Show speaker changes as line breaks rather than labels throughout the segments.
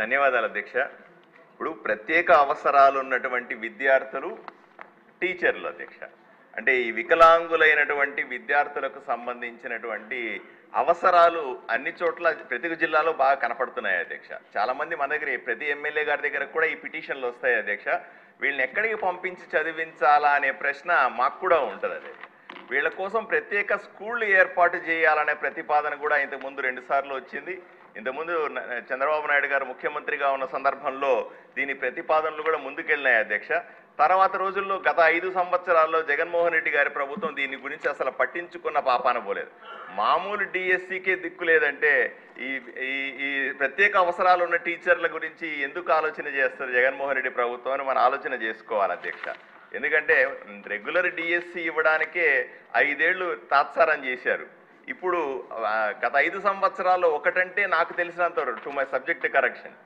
ధన్యవాదాలు అధ్యక్ష. ఇప్పుడు ప్రత్యేక అవసరాలు ఉన్నటువంటి విద్యార్థులు, టీచర్లు అధ్యక్ష, అంటే ఈ వికలాంగులైనటువంటి విద్యార్థులకు సంబంధించినటువంటి అవసరాలు అన్ని చోట్ల ప్రతి జిల్లాలో బాగా కనపడుతున్నాయి అధ్యక్ష. చాలా మంది మన దగ్గర ప్రతి ఎమ్మెల్యే గారి దగ్గర కూడా ఈ పిటిషన్లు వస్తాయి అధ్యక్ష. వీళ్ళని ఎక్కడికి పంపించి చదివించాలా అనే ప్రశ్న మాకు కూడా ఉంటుంది. అదే వీళ్ళ కోసం ప్రత్యేక స్కూళ్ళు ఏర్పాటు చేయాలనే ప్రతిపాదన కూడా ఇంతకుముందు 2 సార్లు వచ్చింది. ఇంతకుముందు చంద్రబాబు నాయుడు గారు ముఖ్యమంత్రిగా ఉన్న సందర్భంలో దీని ప్రతిపాదనలు కూడా ముందుకెళ్ళినాయి అధ్యక్ష. తర్వాత రోజుల్లో గత 5 సంవత్సరాల్లో జగన్మోహన్ రెడ్డి గారి ప్రభుత్వం దీని గురించి అసలు పట్టించుకున్న పాపాన పోలేదు. మామూలు డిఎస్సికే దిక్కు లేదంటే ఈ ఈ ప్రత్యేక అవసరాలు ఉన్న టీచర్ల గురించి ఎందుకు ఆలోచన చేస్తారు జగన్మోహన్ రెడ్డి ప్రభుత్వం అని మనం ఆలోచన చేసుకోవాలి అధ్యక్ష. ఎందుకంటే రెగ్యులర్ డిఎస్సి ఇవ్వడానికే 5 ఏళ్ళు తాత్సారం చేశారు. ఇప్పుడు గత 5 సంవత్సరాల్లో ఒకటంటే నాకు తెలిసినంత టు మై సబ్జెక్ట్ కరెక్షన్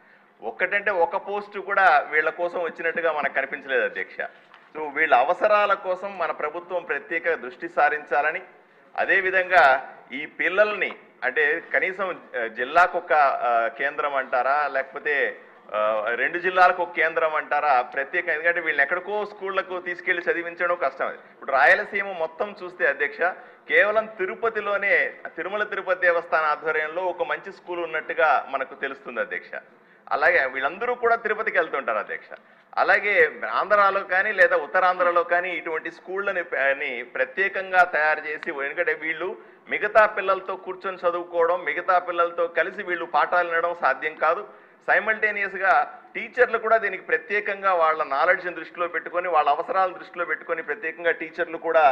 ఒక్కటంటే ఒక పోస్టు కూడా వీళ్ళ కోసం వచ్చినట్టుగా మనకు కనిపించలేదు అధ్యక్ష. సో వీళ్ళ అవసరాల కోసం మన ప్రభుత్వం ప్రత్యేక దృష్టి సారించాలని, అదేవిధంగా ఈ పిల్లల్ని అంటే కనీసం జిల్లాకు ఒక కేంద్రం అంటారా, లేకపోతే 2 జిల్లాలకు ఒక కేంద్రం అంటారా ప్రత్యేక, ఎందుకంటే వీళ్ళని ఎక్కడికో స్కూళ్లకు తీసుకెళ్లి చదివించడం కష్టం. ఇప్పుడు రాయలసీమ మొత్తం చూస్తే అధ్యక్ష కేవలం తిరుపతిలోనే తిరుమల తిరుపతి దేవస్థాన ఆధ్వర్యంలో ఒక మంచి స్కూల్ ఉన్నట్టుగా మనకు తెలుస్తుంది అధ్యక్ష. అలాగే వీళ్ళందరూ కూడా తిరుపతికి వెళ్తుంటారు అధ్యక్ష. అలాగే ఆంధ్రాలో కానీ లేదా ఉత్తరాంధ్రలో కానీ ఇటువంటి స్కూళ్ళని ప్రత్యేకంగా తయారు చేసి, ఎందుకంటే వీళ్ళు మిగతా పిల్లలతో కూర్చొని చదువుకోవడం, మిగతా పిల్లలతో కలిసి వీళ్ళు పాఠాలు వినడం సాధ్యం కాదు. సైమల్టేనియస్గా టీచర్లు కూడా దీనికి ప్రత్యేకంగా వాళ్ళ నాలెడ్జ్ని దృష్టిలో పెట్టుకొని, వాళ్ళ అవసరాలను దృష్టిలో పెట్టుకొని ప్రత్యేకంగా టీచర్లు కూడా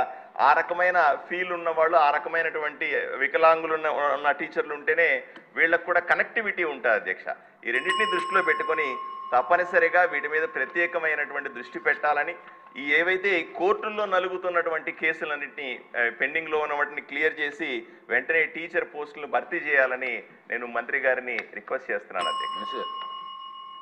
ఆ రకమైన ఫీల్ ఉన్నవాళ్ళు, ఆ రకమైనటువంటి వికలాంగులు ఉన్న టీచర్లు ఉంటేనే వీళ్ళకు కూడా కనెక్టివిటీ ఉంటుంది అధ్యక్ష. ఈ రెండింటినీ దృష్టిలో పెట్టుకొని తప్పనిసరిగా వీటి మీద ప్రత్యేకమైనటువంటి దృష్టి పెట్టాలని, ఈ ఏవైతే కోర్టుల్లో నలుగుతున్నటువంటి కేసులన్నింటినీ పెండింగ్లో ఉన్న వాటిని క్లియర్ చేసి వెంటనే టీచర్ పోస్టులను భర్తీ చేయాలని నేను మంత్రి గారిని రిక్వెస్ట్ చేస్తున్నాను అధ్యక్ష.